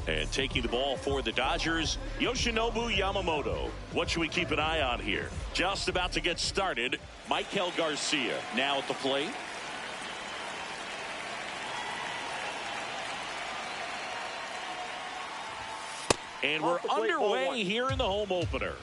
And taking the ball for the Dodgers, Yoshinobu Yamamoto. What should we keep an eye on here? Just about to get started, Maikel Garcia now at the plate. And we're underway here in the home opener.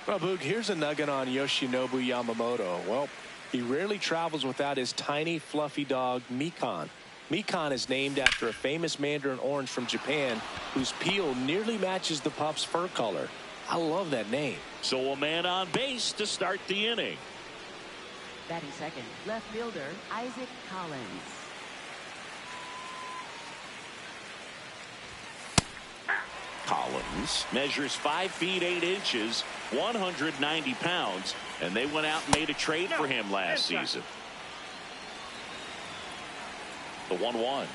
Well, Boog, here's a nugget on Yoshinobu Yamamoto. Well, he rarely travels without his tiny, fluffy dog, Mikan. Mikan is named after a famous mandarin orange from Japan whose peel nearly matches the pup's fur color. I love that name. So a man on base to start the inning. Batting second, left fielder Isaac Collins. Collins measures 5 feet 8 inches, 190 pounds, and they went out and made a trade for him last season. The 1-1.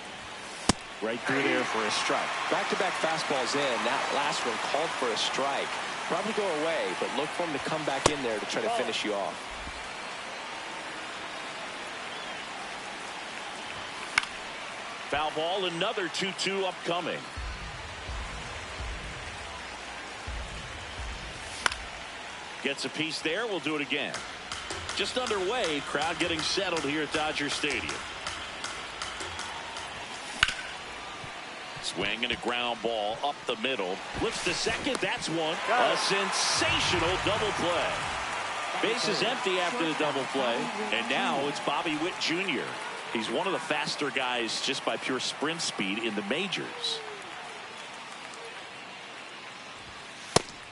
Right through there for a strike. Back-to-back fastballs in. That last one called for a strike. Probably go away, but look for him to come back in there to try to finish you off. Foul ball, another 2-2 upcoming. Gets a piece there. We'll do it again. Just underway. Crowd getting settled here at Dodger Stadium. Swing and a ground ball up the middle. Lifts to second. That's one. A sensational double play. Base is empty after the double play. And now it's Bobby Witt Jr. He's one of the faster guys just by pure sprint speed in the majors.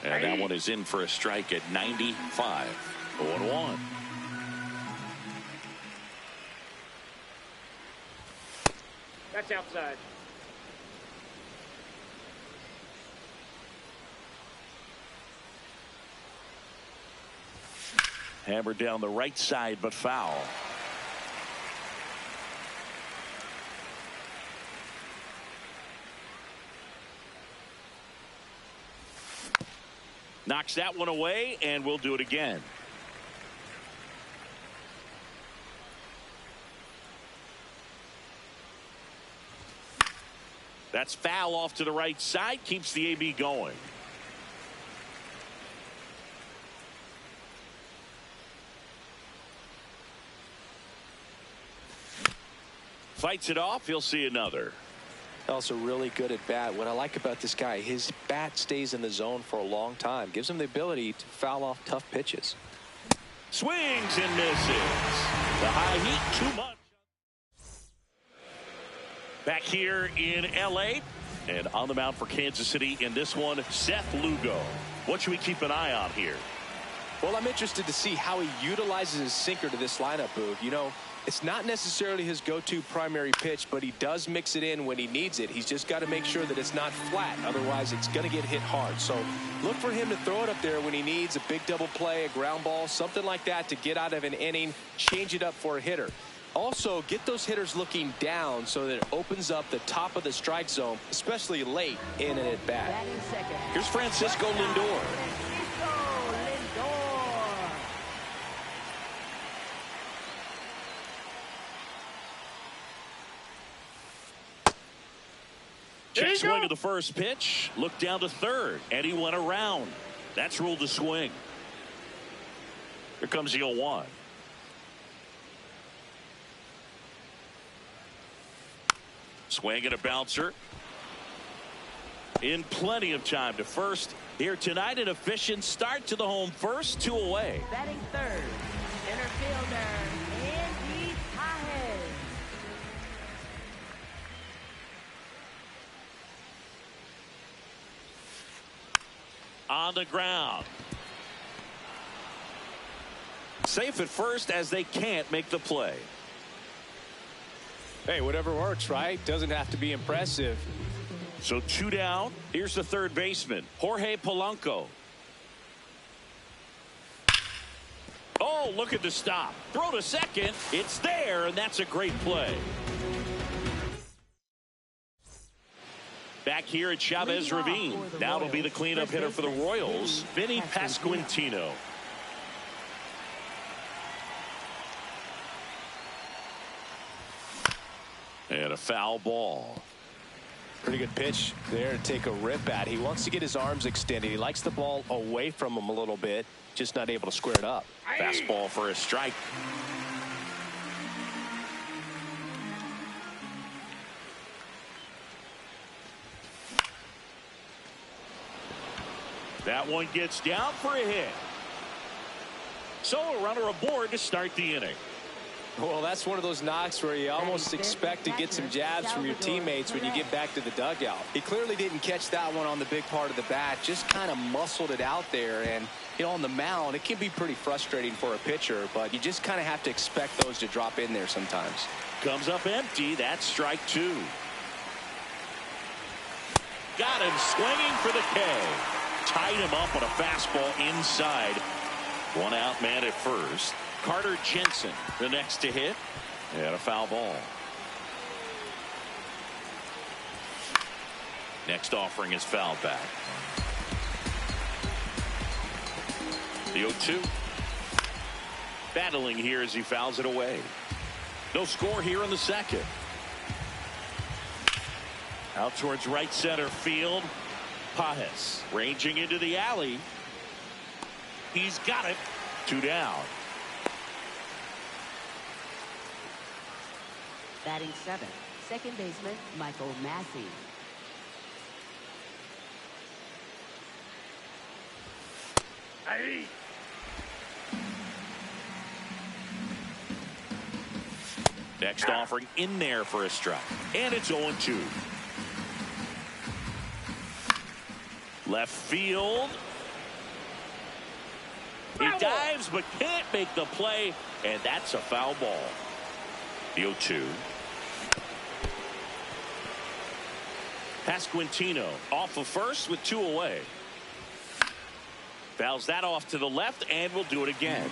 And that one is in for a strike at 95. 0-1. That's outside. Hammered down the right side, but foul. Knocks that one away, and we'll do it again. That's foul off to the right side. Keeps the AB going. Fights it off. He'll see another. Also really good at bat. What I like about this guy, his bat stays in the zone for a long time. Gives him the ability to foul off tough pitches. Swings and misses. The high heat too much. Back here in L.A. and on the mound for Kansas City in this one, Seth Lugo. What should we keep an eye on here? Well, I'm interested to see how he utilizes his sinker to this lineup, Boog. You know, it's not necessarily his go-to primary pitch, but he does mix it in when he needs it. He's just got to make sure that it's not flat. Otherwise, it's going to get hit hard. So look for him to throw it up there when he needs a big double play, a ground ball, something like that to get out of an inning, change it up for a hitter. Also, get those hitters looking down so that it opens up the top of the strike zone, especially late in an at-bat. Here's Francisco Lindor. Check swing of the first pitch. Looked down to third, and he went around. That's ruled a swing. Here comes the 0-1. Swing and a bouncer. In plenty of time to first. Here tonight, an efficient start to the home first, 2 away. Batting third, center fielder, Andy Pages. On the ground. Safe at first as they can't make the play. Hey, whatever works, right? Doesn't have to be impressive. So 2 down. Here's the third baseman, Jorge Polanco. Oh, look at the stop. Throw to second. It's there, and that's a great play. Back here at Chavez Ravine. Now it'll be the cleanup hitter for the Royals, Vinny Pasquantino. And a foul ball. Pretty good pitch there to take a rip at. He wants to get his arms extended. He likes the ball away from him a little bit, just not able to square it up. Fastball for a strike. That one gets down for a hit. So a runner aboard to start the inning. Well, that's one of those knocks where you almost expect to get some jabs from your teammates when you get back to the dugout. He clearly didn't catch that one on the big part of the bat, just kind of muscled it out there. And, you know, on the mound, it can be pretty frustrating for a pitcher, but you just kind of have to expect those to drop in there sometimes. Comes up empty. That's strike 2. Got him swinging for the K. Tied him up on a fastball inside. 1 out man at first. Carter Jensen, the next to hit, and a foul ball. Next offering is fouled back. The 0-2. Battling here as he fouls it away. No score here in the second. Out towards right center field. Pages ranging into the alley. He's got it. 2 down. Batting seventh, second baseman Michael Massey. Next offering in there for a strike. And it's 0-2. Left field. He dives but can't make the play. And that's a foul ball. The 0-2. Pasquantino off of first with 2 away. Fouls that off to the left and will do it again.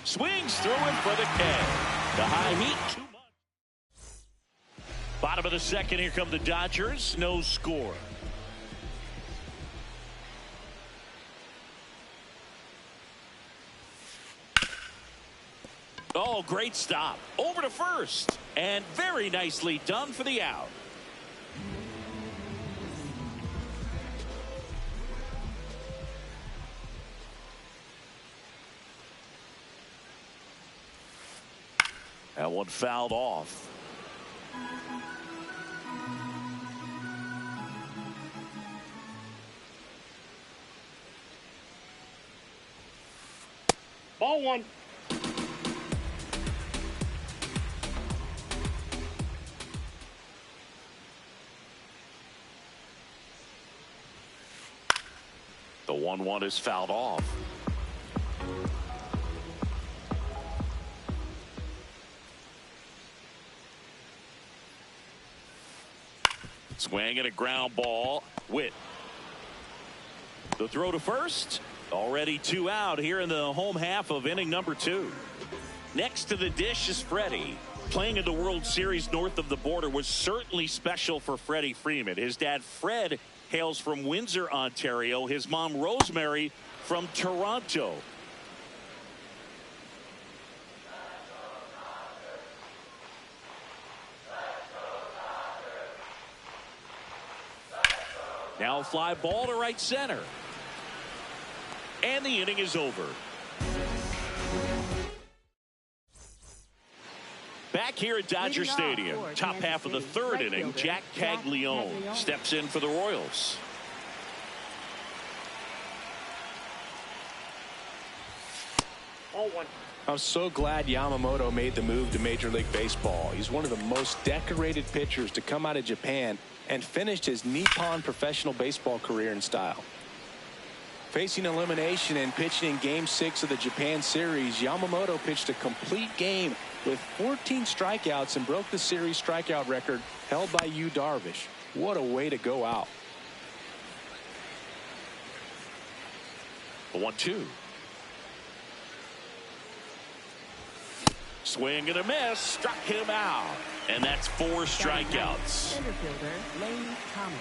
Swings through it for the K. The high heat, too much. Bottom of the second, here come the Dodgers. No score. Oh, great stop. Over to first. And very nicely done for the out. That one fouled off. Ball 1. The 1-1 is fouled off. Swing and a ground ball. Witt. The throw to first. Already 2 out here in the home half of inning number 2. Next to the dish is Freddie. Playing in the World Series north of the border was certainly special for Freddie Freeman. His dad, Fred, hails from Windsor, Ontario. His mom, Rosemary, from Toronto. Now a fly ball to right center. And the inning is over. Back here at Dodger Stadium, top half of the third inning, Jack Caglione steps in for the Royals. I'm so glad Yamamoto made the move to Major League Baseball. He's one of the most decorated pitchers to come out of Japan and finished his Nippon professional baseball career in style. Facing elimination and pitching in Game 6 of the Japan series, Yamamoto pitched a complete game with 14 strikeouts and broke the series strikeout record held by Yu Darvish. What a way to go out. The 1-2. Swing and a miss, struck him out. And that's 4 strikeouts. Center fielder Lane Thomas.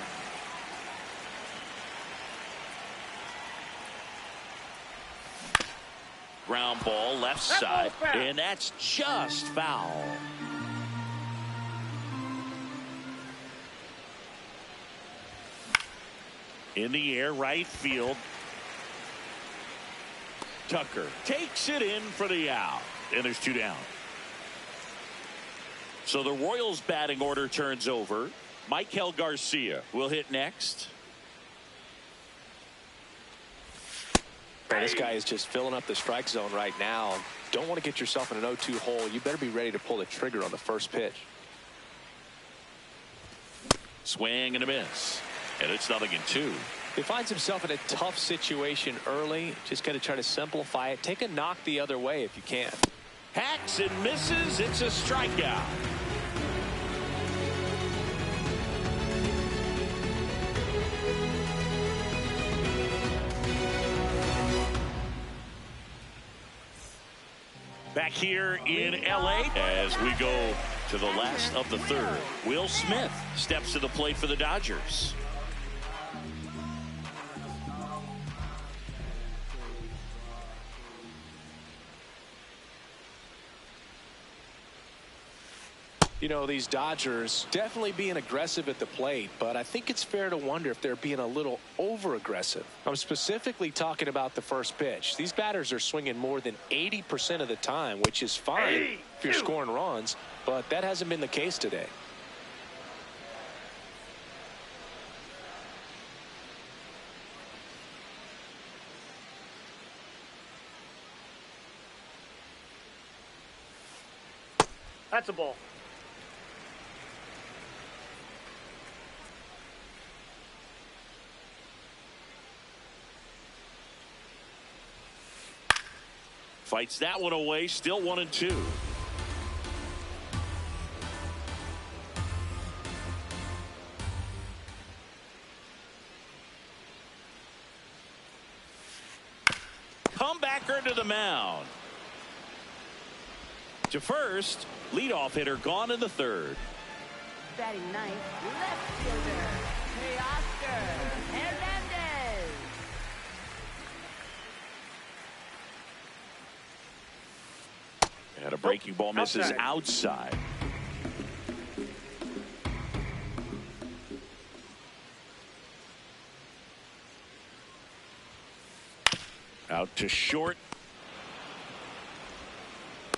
Ground ball left side, and that's just foul. In the air, right field. Tucker takes it in for the out, and there's 2 down. So the Royals batting order turns over. Michael Garcia will hit next. Man, this guy is just filling up the strike zone right now. Don't want to get yourself in an 0-2 hole. You better be ready to pull the trigger on the first pitch. Swing and a miss. And it's 0-2. He finds himself in a tough situation early. Just got to try to simplify it. Take a knock the other way if you can. Hacks and misses. It's a strikeout. Back here in L.A. as we go to the last of the third. Will Smith steps to the plate for the Dodgers. You know, these Dodgers definitely being aggressive at the plate, but I think it's fair to wonder if they're being a little over-aggressive. I'm specifically talking about the first pitch. These batters are swinging more than 80% of the time, which is fine if you're scoring runs, but that hasn't been the case today. That's a ball. Fights that one away, still 1-2. Comebacker to the mound. To first, leadoff hitter gone in the third. Batting ninth, left fielder Teoscar Hernandez. And a breaking ball misses outside. Out to short.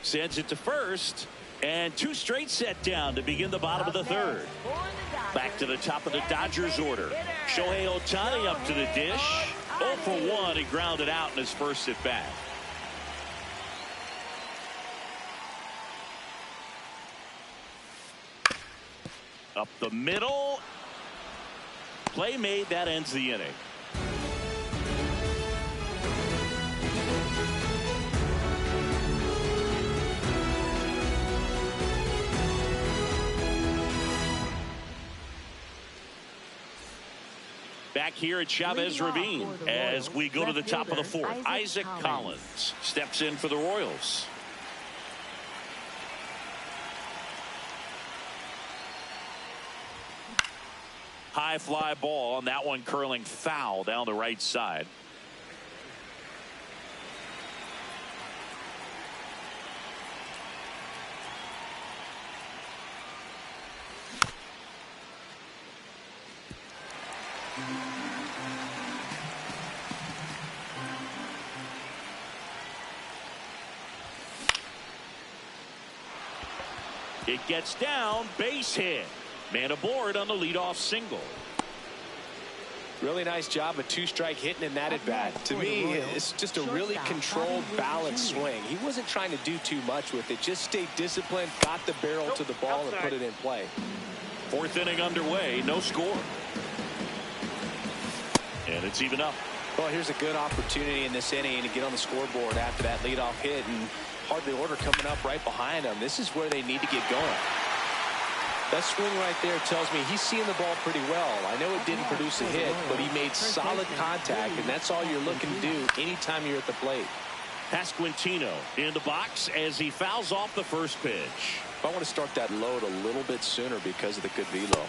Sends it to first. And 2 straight set down to begin the bottom of the third. Back to the top of the Dodgers order. Shohei Ohtani up to the dish. 0 for 1. He grounded out in his first at bat. Up the middle. Play made. That ends the inning. Back here at Chavez Ravine as we go to the top of the fourth. Isaac Collins steps in for the Royals. High fly ball, and that one curling foul down the right side. It gets down, base hit. Man aboard on the leadoff single. Really nice job, a two-strike hitting in that at bat. To me, it's just a really controlled, balanced swing. He wasn't trying to do too much with it. Just stayed disciplined, got the barrel to the ball, and put it in play. Fourth inning underway, no score. And it's even up. Well, here's a good opportunity in this inning to get on the scoreboard after that leadoff hit, and hardly order coming up right behind them. This is where they need to get going. That swing right there tells me he's seeing the ball pretty well. I know it didn't produce a hit, but he made solid contact, and that's all you're looking to do anytime you're at the plate. Pasquantino in the box as he fouls off the first pitch. I want to start that load a little bit sooner because of the good velo.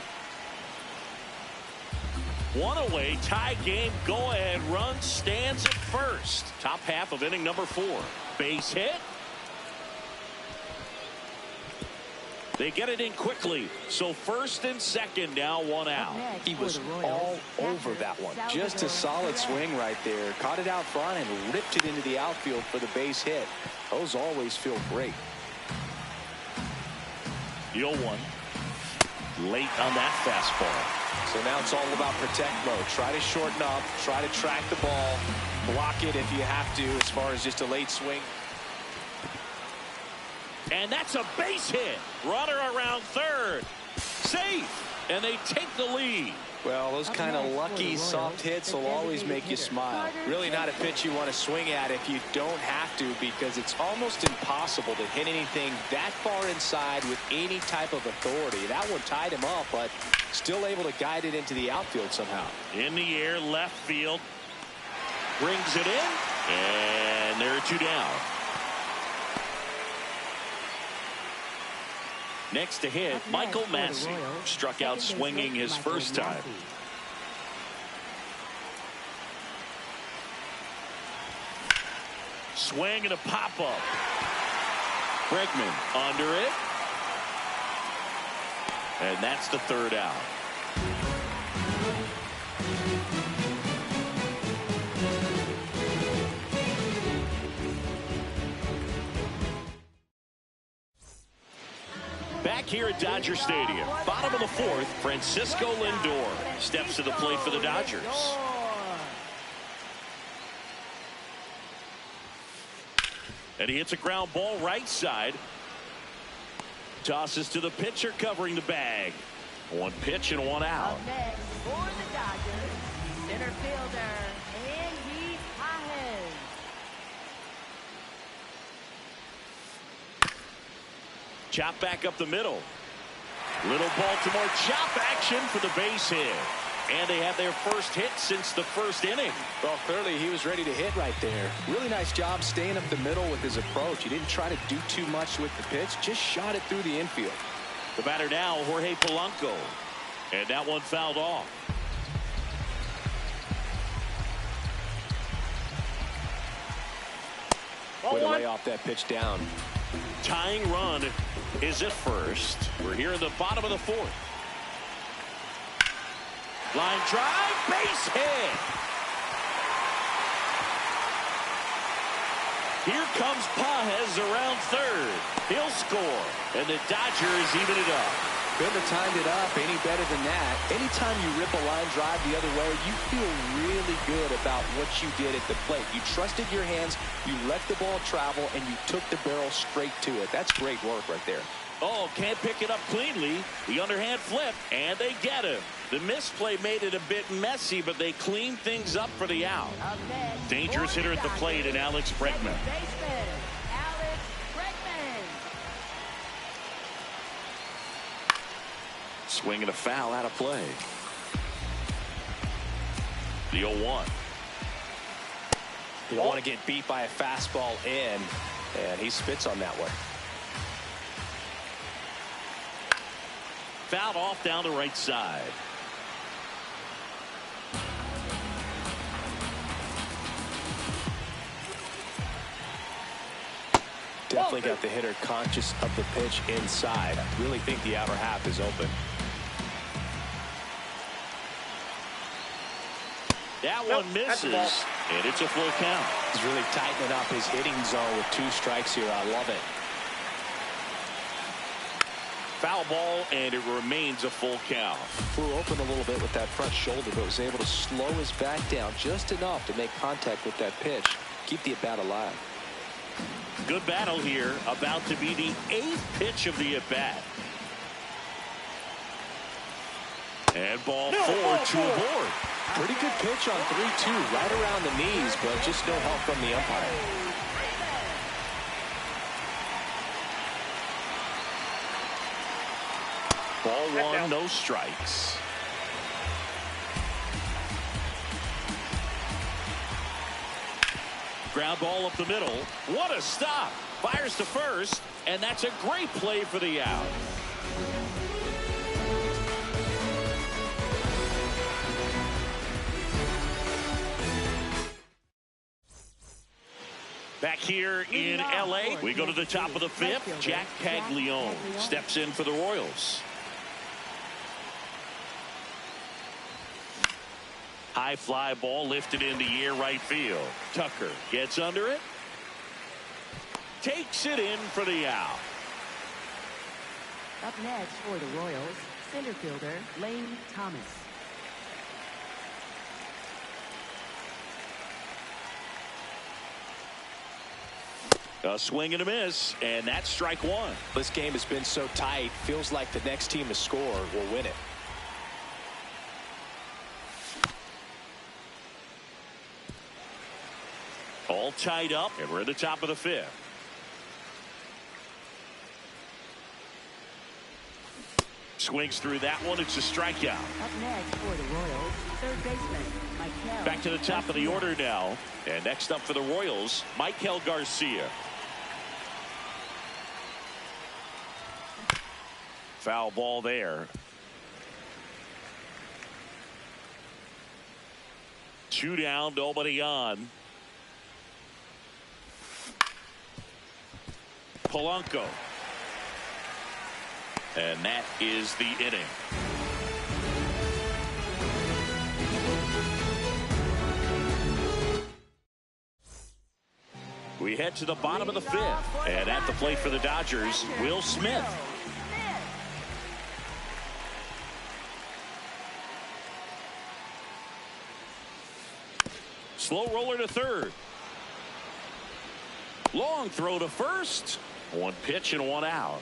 One away, tie game, go-ahead run stands at first. Top half of inning number 4. Base hit. They get it in quickly. So first and second, now one out. He was all over that one. Just a solid swing right there. Caught it out front and ripped it into the outfield for the base hit. Those always feel great. The 0-1. Late on that fastball. So now it's all about protect mode. Try to shorten up. Try to track the ball. Block it if you have to as far as just a late swing. And that's a base hit. Runner around third. Safe. And they take the lead. Well, those kind of lucky soft hits will always make you smile. Really not a pitch you want to swing at if you don't have to, because it's almost impossible to hit anything that far inside with any type of authority. That one tied him up, but still able to guide it into the outfield somehow. In the air, left field. Brings it in. And there are 2 down. Next to hit, Michael Massey struck out swinging his first time. Swing and a pop-up. Bregman under it. And that's the 3rd out. Back here at Dodger Stadium, bottom of the 4th, Francisco Lindor steps to the plate for the Dodgers. And he hits a ground ball right side. Tosses to the pitcher covering the bag. 1 pitch and 1 out. Up next for the Dodgers, center fielder Andy Pages. Chop back up the middle. Little Baltimore chop action for the base hit. And they have their first hit since the first inning. Well, clearly he was ready to hit right there. Really nice job staying up the middle with his approach. He didn't try to do too much with the pitch, just shot it through the infield. The batter now, Jorge Polanco. And that one fouled off. Way to lay off that pitch down. Tying run is at first. We're here in the bottom of the 4th. Line drive, base hit. Here comes Pages around third. He'll score. And the Dodgers even it up. Couldn't have timed it up any better than that. Anytime you rip a line drive the other way, you feel really good about what you did at the plate. You trusted your hands, you let the ball travel, and you took the barrel straight to it. That's great work right there. Oh, can't pick it up cleanly. The underhand flip, and they get him. The misplay made it a bit messy, but they cleaned things up for the out. Dangerous hitter at the plate in Alex Bregman. Swing and a foul out of play. The 0-1. You don't want to get beat by a fastball in, and he spits on that one. Fouled off down the right side. Definitely got the hitter conscious of the pitch inside. I really think the outer half is open. That one misses, and it's a full count. He's really tightening up his hitting zone with 2 strikes here. I love it. Foul ball, and it remains a full count. Flew open a little bit with that front shoulder, but was able to slow his back down just enough to make contact with that pitch. Keep the at-bat alive. Good battle here. About to be the 8th pitch of the at-bat. And ball 4, 2 aboard. Pretty good pitch on 3-2, right around the knees, but just no help from the umpire. Ball 1, no strikes. Ground ball up the middle. What a stop. Fires to first, and that's a great play for the out. Back here in L.A., we go to the top of the 5th. Jack Caglione steps in for the Royals. High fly ball lifted in the air right field. Tucker gets under it. Takes it in for the out. Up next for the Royals, center fielder Lane Thomas. A swing and a miss, and that's strike 1. This game has been so tight, feels like the next team to score will win it. All tied up, and we're at the top of the 5th. Swings through that one. It's a strikeout. Up next for the Royals, third baseman Michael. Back to the top of the order now. And next up for the Royals, Michael Garcia. Foul ball there. 2 down, nobody on. Polanco. And that is the inning. We head to the bottom of the 5th. And at the plate for the Dodgers, Will Smith. Slow roller to third. Long throw to first. 1 pitch and 1 out.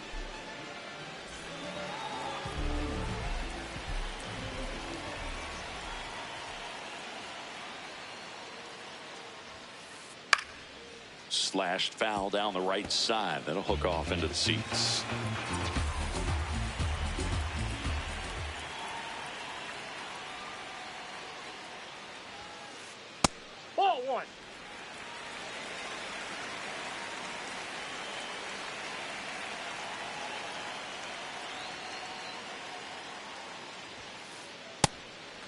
Slashed foul down the right side. That'll hook off into the seats. Ball 1.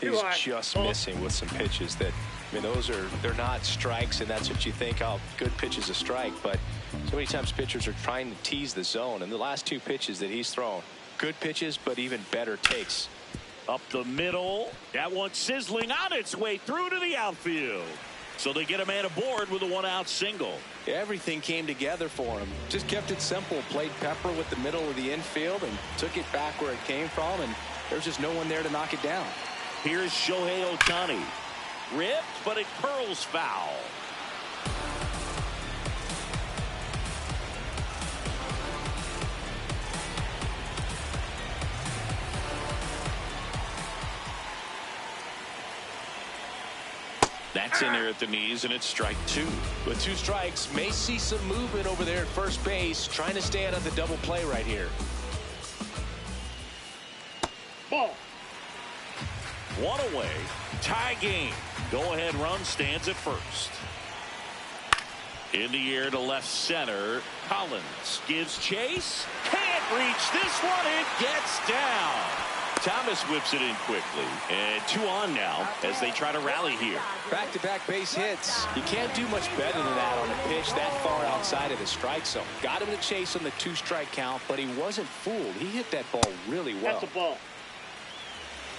He's just missing with some pitches that, I mean, they're not strikes, and that's what you think, oh, good pitch is a strike. But so many times pitchers are trying to tease the zone, and the last 2 pitches that he's thrown, good pitches, but even better takes. Up the middle. That one sizzling on its way through to the outfield. So they get a man aboard with a 1-out single. Everything came together for him. Just kept it simple. Played pepper with the middle of the infield and took it back where it came from, and there's just no one there to knock it down. Here's Shohei Ohtani. Ripped, but it curls foul. That's in there at the knees, and it's strike 2. With 2 strikes, may see some movement over there at first base, trying to stay out of the double play right here. Ball. 1 away. Tie game. Go-ahead run stands at first. In the air to left center. Collins gives chase. Can't reach this one. It gets down. Thomas whips it in quickly. And 2 on now as they try to rally here. Back-to-back base hits. You can't do much better than that on a pitch that far outside of the strike zone. Got him to chase on the 2-strike count, but he wasn't fooled. He hit that ball really well. That's a ball.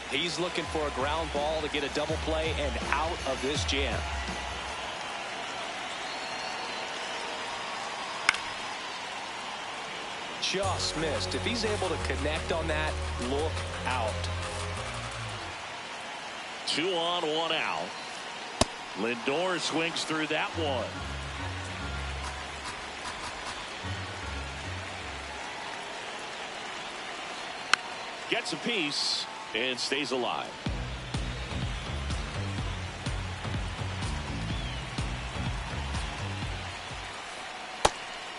He's looking for a ground ball to get a double play and out of this jam. just missed. If he's able to connect on that, look out. 2 on, 1 out. Lindor swings through that one. Gets a piece and stays alive.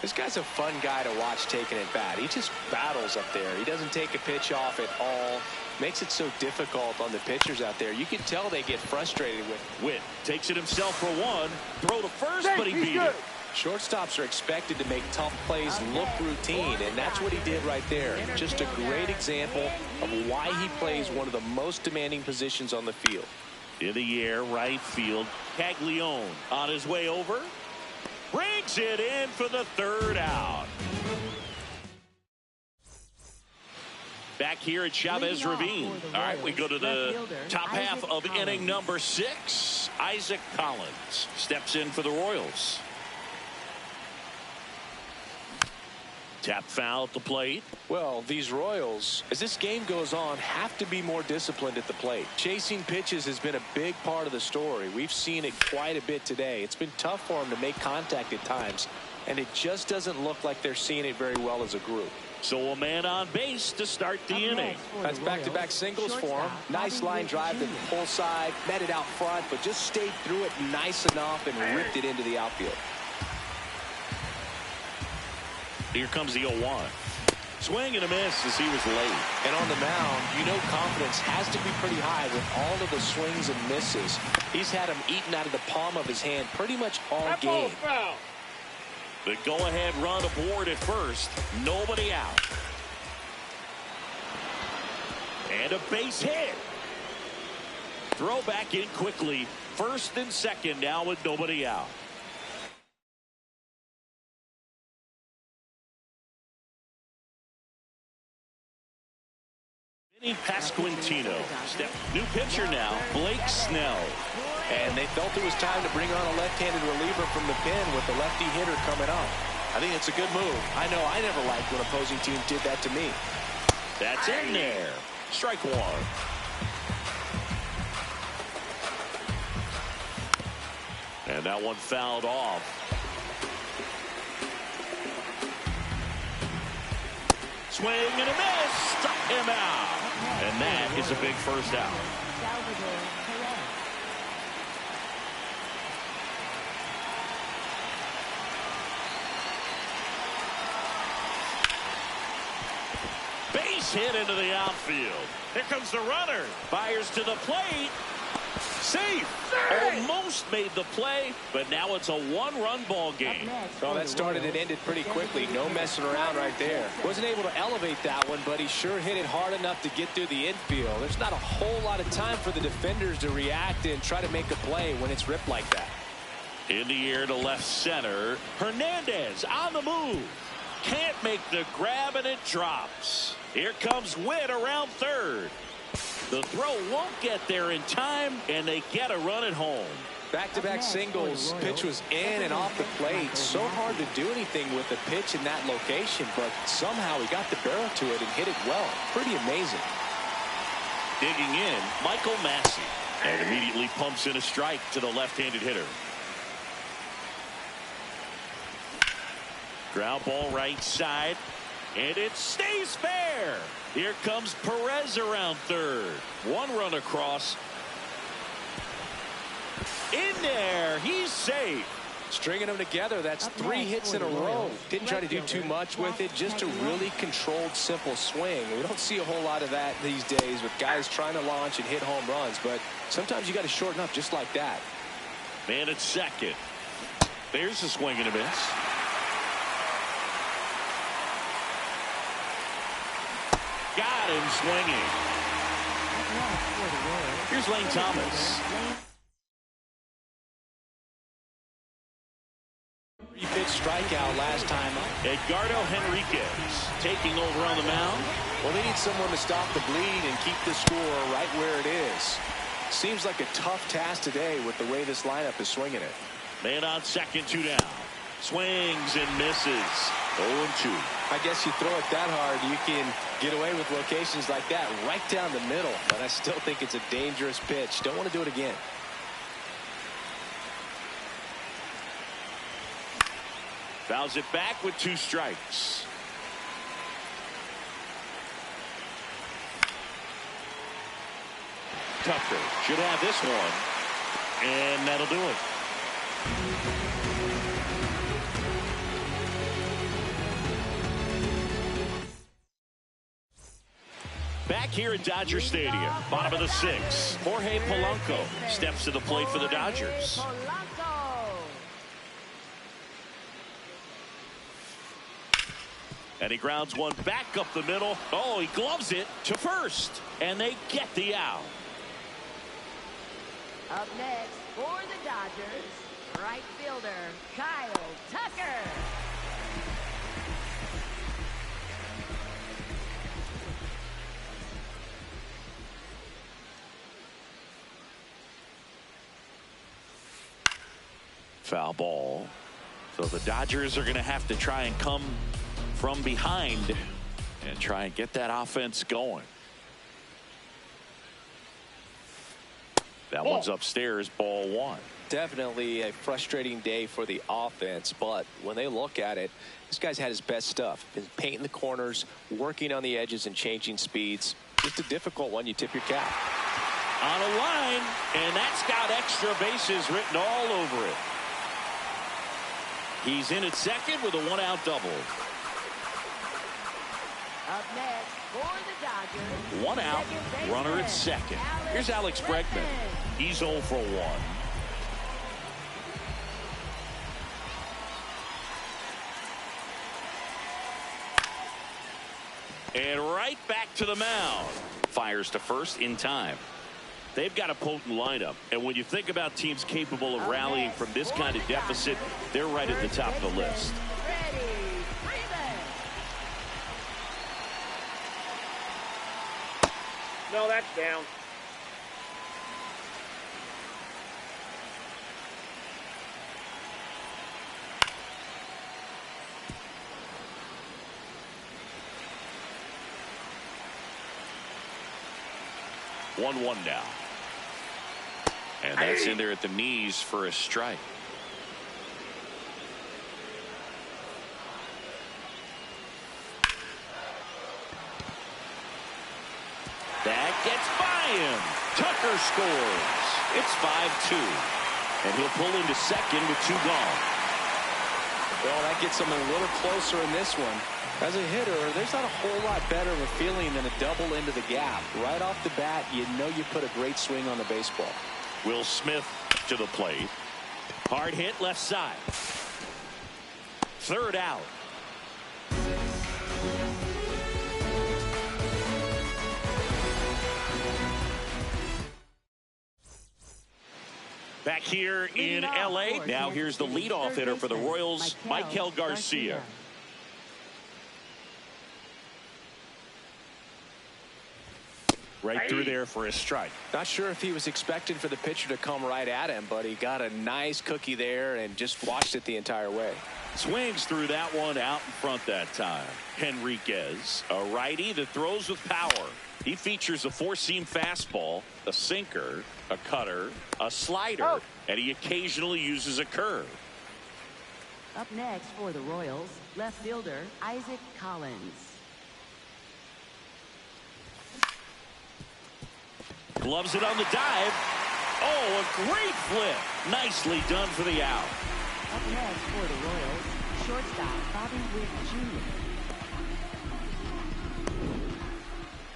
This guy's a fun guy to watch taking at bat. He just battles up there. He doesn't take a pitch off at all. Makes it so difficult on the pitchers out there. You can tell they get frustrated with it. Witt takes it himself for one. Throw to first, but he beat it. Shortstops are expected to make tough plays look routine, and that's what he did right there. Just a great example of why he plays one of the most demanding positions on the field. In the air, right field. Caglione on his way over. Brings it in for the 3rd out. Back here at Chavez Ravine. All right, we go to the top half of inning number 6. Isaac Collins steps in for the Royals. Tap foul at the plate. Well, these Royals, as this game goes on, have to be more disciplined at the plate. Chasing pitches has been a big part of the story. We've seen it quite a bit today. It's been tough for them to make contact at times, and it just doesn't look like they're seeing it very well as a group. So a man on base to start the inning. That's back-to-back singles for him. Nice line drive to the pull side, met it out front, but just stayed through it nice enough and ripped it into the outfield. Here comes the 0-1. Swing and a miss as he was late. And on the mound, you know confidence has to be pretty high with all of the swings and misses. He's had them eaten out of the palm of his hand pretty much all game. The go-ahead run aboard at first. Nobody out. And a base hit. Throw back in quickly. First and second now with nobody out. Pasquantino. New pitcher now, Blake Snell. And they felt it was time to bring on a left-handed reliever from the pen with the lefty hitter coming up. I think it's a good move. I know I never liked when opposing teams did that to me. That's in there. Strike 1. And that one fouled off. Swing and a miss. Struck him out. And that is a big first out. Base hit into the outfield. Here comes the runner. Fires to the plate. Safe. Almost made the play, but now it's a 1-run ball game. Well, that started and ended pretty quickly. No messing around right there. Wasn't able to elevate that one, but he sure hit it hard enough to get through the infield. There's not a whole lot of time for the defenders to react and try to make a play when it's ripped like that. In the air to left center. Hernandez on the move. Can't make the grab, and it drops. Here comes Witt around third. The throw won't get there in time, and they get a run at home. Back-to-back singles. Pitch was in and off the plate. So hard to do anything with the pitch in that location, but somehow he got the barrel to it and hit it well. Pretty amazing. Digging in, Michael Massey. And immediately pumps in a strike to the left-handed hitter. Ground ball right side. And it stays fair. Here comes Perez around third. 1 run across. In there. He's safe. Stringing them together. That's 3 hits in a row. Didn't try to do too much with it. Just a really controlled, simple swing. We don't see a whole lot of that these days with guys trying to launch and hit home runs. But sometimes you got to shorten up just like that. Man at second. There's a swing and a miss. Got him swinging. Here's Lane Thomas. 3-pitch strikeout last time up. Edgardo Henriquez taking over on the mound. Well, they need someone to stop the bleed and keep the score right where it is. Seems like a tough task today with the way this lineup is swinging it. Man on second, 2 down. Swings and misses. 0-2. I guess you throw it that hard, you can get away with locations like that right down the middle. But I still think it's a dangerous pitch. Don't want to do it again. Fouls it back with 2 strikes. Tucker should have this one, and that'll do it. Back here at Dodger Stadium, bottom of the 6th, Jorge Polanco steps to the plate for the Dodgers. And he grounds one back up the middle. Oh, he gloves it to first, and they get the out. Up next for the Dodgers, right fielder Kyle Tucker. Foul ball. So the Dodgers are going to have to try and come from behind and try and get that offense going. That one's upstairs, ball 1. Definitely a frustrating day for the offense, but when they look at it, this guy's had his best stuff. Been painting the corners, working on the edges, and changing speeds. Just a difficult one. You tip your cap. On a line, and that's got extra bases written all over it. He's in at second with a 1-out double. Up next for the Dodgers, 1 out, runner at second. Here's Alex Bregman. He's 0 for 1. And right back to the mound. Fires to first in time. They've got a potent lineup, and when you think about teams capable of rallying from this kind of deficit, they're right at the top of the list. No, that's down. One now. And that's in there at the knees for a strike. That gets by him. Tucker scores. It's 5-2. And he'll pull into second with 2 gone. Well, that gets him a little closer in this one. As a hitter, there's not a whole lot better of a feeling than a double into the gap. Right off the bat, you know you put a great swing on the baseball. Will Smith to the plate. Hard hit left side. 3rd out. Back here in L.A. Now here's the leadoff hitter for the Royals, Maikel Garcia. Right through there for a strike. Not sure if he was expecting for the pitcher to come right at him, but he got a nice cookie there and just watched it the entire way. Swings through that one out in front that time. Henriquez, a righty that throws with power. He features a 4-seam fastball, a sinker, a cutter, a slider, and he occasionally uses a curve. Up next for the Royals, left fielder Isaac Collins. Gloves it on the dive. Oh, a great flip. Nicely done for the out. Up next for the Royals, shortstop Bobby Witt Jr.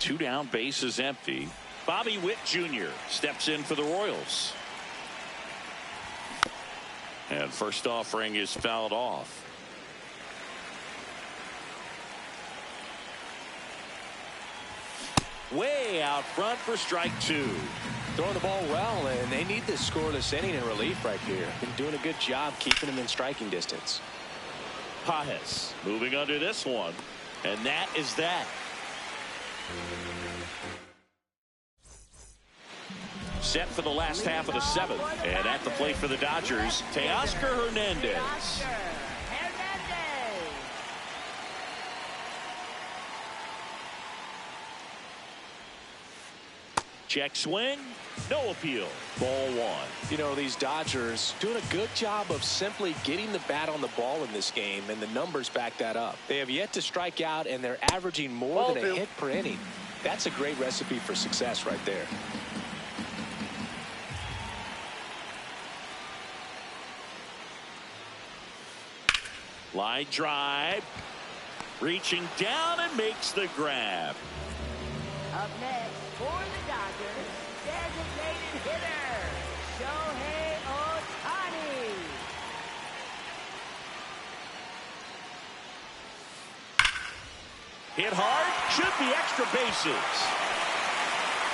2 down, bases empty. Bobby Witt Jr. steps in for the Royals. And first offering is fouled off. Way out front for strike 2. Throwing the ball well, and they need this scoreless inning in relief right here. Been doing a good job keeping him in striking distance. Pages moving under this one, and that is that. Set for the last half of the 7th, and at the plate for the Dodgers, Teoscar Hernandez. Check swing. No appeal. Ball one. You know, these Dodgers doing a good job of simply getting the bat on the ball in this game, and the numbers back that up. They have yet to strike out, and they're averaging more than a hit per inning. That's a great recipe for success right there. Line drive. Reaching down and makes the grab. Up next for the Dodgers, designated hitter, Shohei Ohtani. Hit hard, should be extra bases.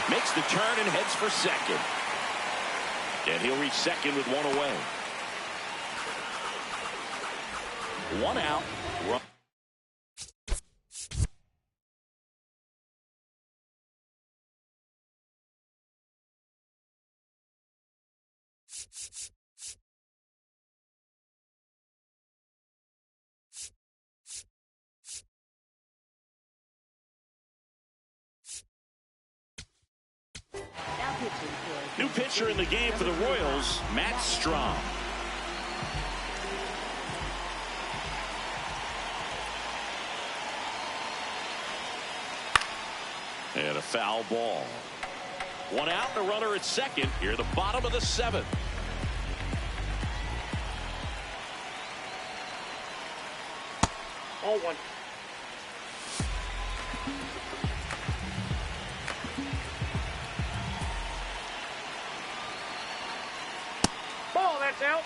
Makes the turn and heads for second. And he'll reach second with one away. One out. Run. Now pitching for New pitcher in the game for the Royals, Matt Strahm. And a foul ball. One out, and a runner at second. Here at the bottom of the seventh. Ball one. Ball, that's out.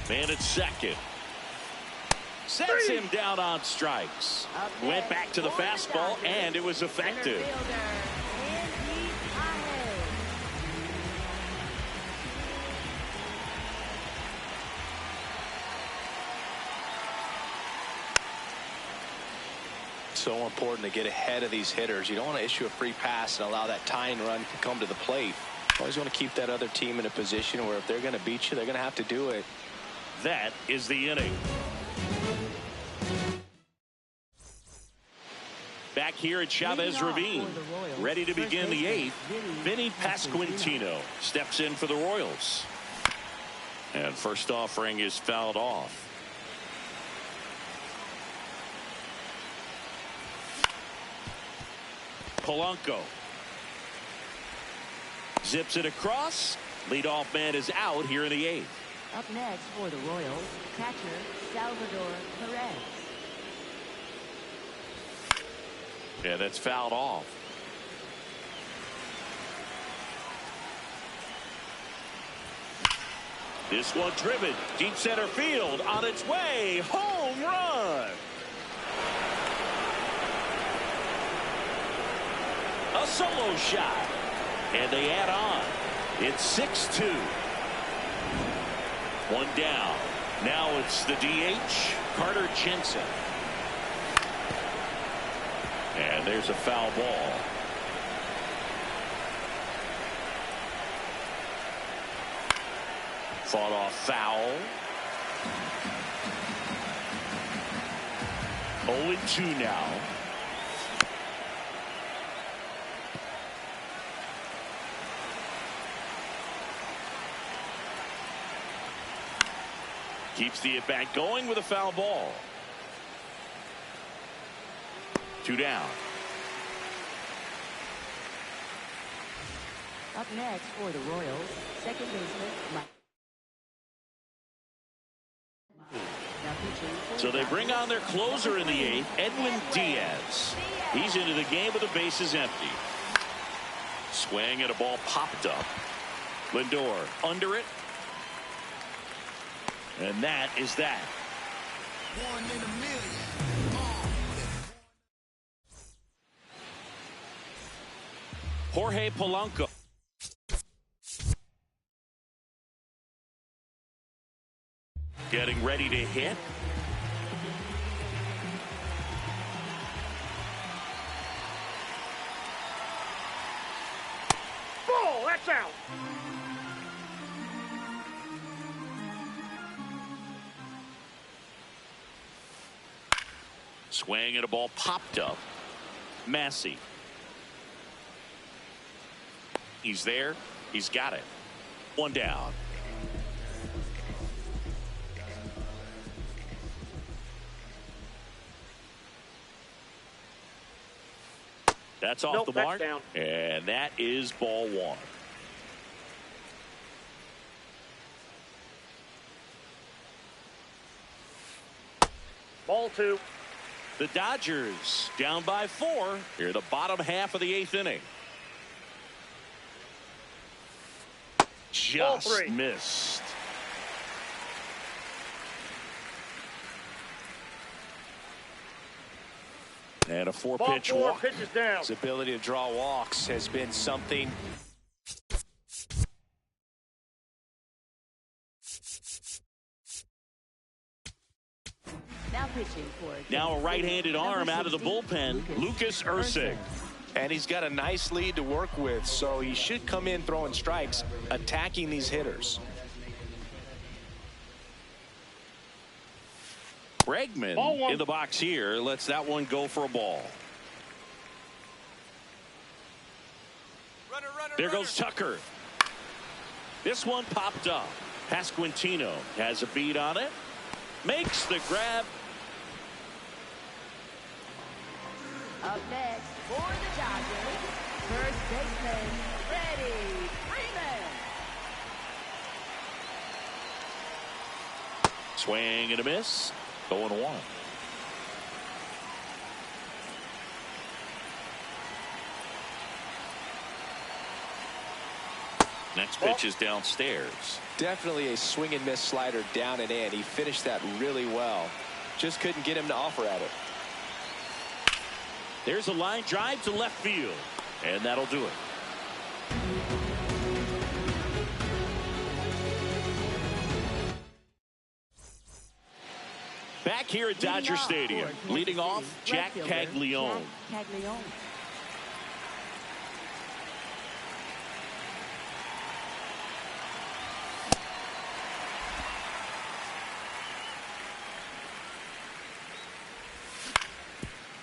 Man at second. Sets him down on strikes. Went back to the fastball, and it was effective. So important to get ahead of these hitters. You don't want to issue a free pass and allow that tying run to come to the plate. Always want to keep that other team in a position where if they're going to beat you, they're going to have to do it. That is the inning. Back here at Chavez Ravine, ready to begin the eighth. Vinny Pasquantino steps in for the Royals. And first offering is fouled off. Polanco zips it across. Leadoff man is out here in the eighth. Up next for the Royals, catcher Salvador Perez. Yeah, that's fouled off. This one driven deep center field, on its way, home run. A solo shot, and they add on. It's 6-2. One down. Now it's the DH, Carter Jensen. And there's a foul ball. Fought off foul. 0-2 now. Keeps the at-bat going with a foul ball. 2 down. Up next for the Royals, second baseman Mike. So they bring on their closer in the eighth, Edwin Diaz. He's into the game with the bases empty. Swing and a ball popped up. Lindor under it. And that is that. 1 in a million. Jorge Polanco. Getting ready to hit. Ball, that's Swing and a ball popped up. Massey. He's there. He's got it. One down. That's off the mark. Down. And that is ball one. Ball two. The Dodgers down by 4 here, the bottom half of the 8th inning. Just missed. And a 4-pitch walk. Pitches down. His ability to draw walks has been something. Now pitching for Now a right-handed arm out of the bullpen, Lucas Erceg. And he's got a nice lead to work with, so he should come in throwing strikes, attacking these hitters. Bregman in the box here lets that one go for a ball. There goes Tucker. This one popped up. Pasquantino has a beat on it. Makes the grab. Up next for the Dodgers, first baseman, Freddie Freeman. Swing and a miss. 0-1. Next pitch is downstairs. Definitely a swing and miss slider down and in. He finished that really well. Just couldn't get him to offer at it. There's a line drive to left field, and that'll do it. Back here at Dodger Stadium, leading off, Jack Caglione.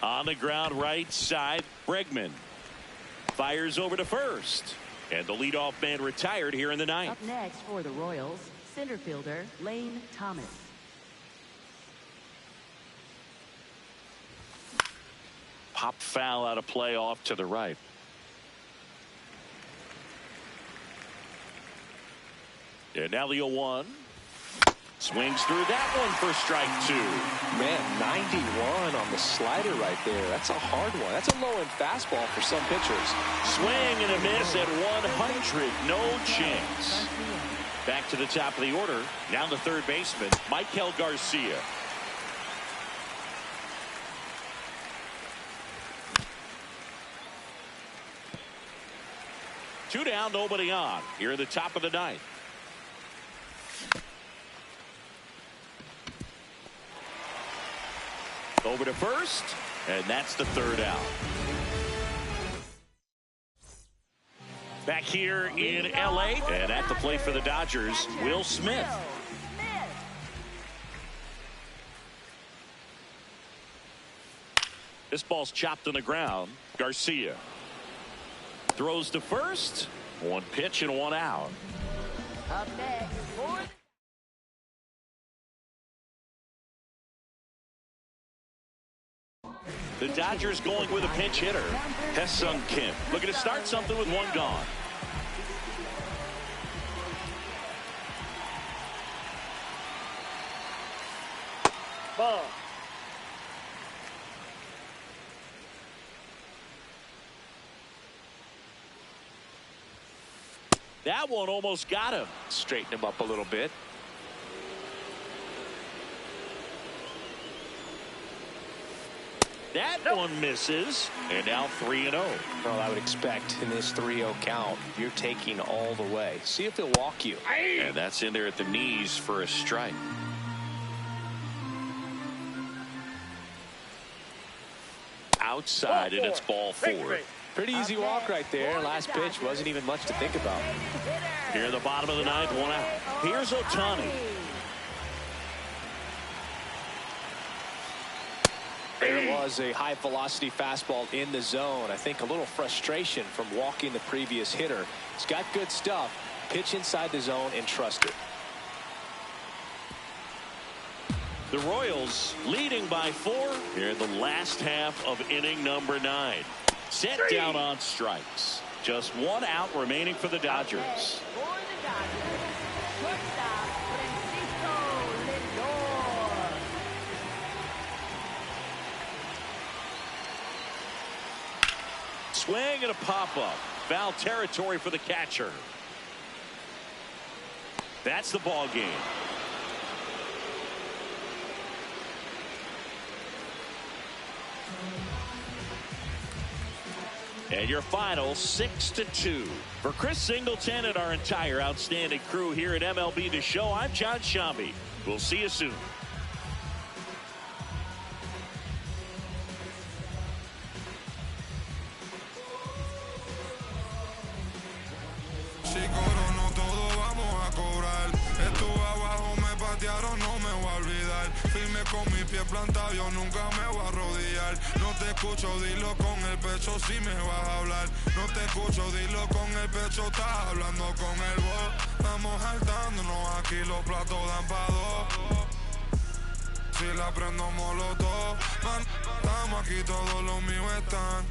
On the ground right side, Bregman fires over to first. And the leadoff man retired here in the ninth. Up next for the Royals, center fielder Lane Thomas. Pop foul out of play off to the right. And now the 0-1. Swings through that one for strike 2. Man, 91 on the slider right there. That's a hard one. That's a low-end fastball for some pitchers. Swing and a miss at 100. No chance. Back to the top of the order. Now the third baseman, Michael Garcia. Two down, nobody on. Here at the top of the ninth. Over to first, and that's the third out. Back here in L.A., and at the plate for the Dodgers, Will Smith. This ball's chopped on the ground. Garcia throws to first. One pitch and one out. Up next for the Dodgers going with a pinch hitter, Ha-Seong Kim. Looking to start something with one gone. Ball. That one almost got him. Straighten him up a little bit. That one misses, and now 3-0. Well, I would expect in this 3-0 count, you're taking all the way. See if they'll walk you. And that's in there at the knees for a strike. Outside, and it's ball 4. Pretty easy walk right there. Last pitch wasn't even much to think about. Here at the bottom of the ninth, one out. Here's Ohtani. There was a high-velocity fastball in the zone. I think a little frustration from walking the previous hitter. He's got good stuff. Pitch inside the zone and trust it. The Royals leading by 4 here in the last half of inning number 9. Set down on strikes. Just 1 out remaining for the Dodgers. For the Dodgers, shortstop Francisco Lindor. Swing and a pop-up. Foul territory for the catcher. That's the ball game. And your final 6-2. For Chris Singleton and our entire outstanding crew here at MLB The Show, I'm John Shambi. We'll see you soon. Si corono todo vamos a cobrar. Estuve abajo, me patearon, no me voy a olvidar. Firme con mi pie plantado, yo nunca me voy a arrodillar. No te escucho, dilo con el pecho si me vas a hablar. No te escucho, dilo con el pecho, estás hablando con el voz. Estamos saltándonos aquí, los platos dan pa' 2. Si la prendo molotov, man, estamos aquí, todos los míos están.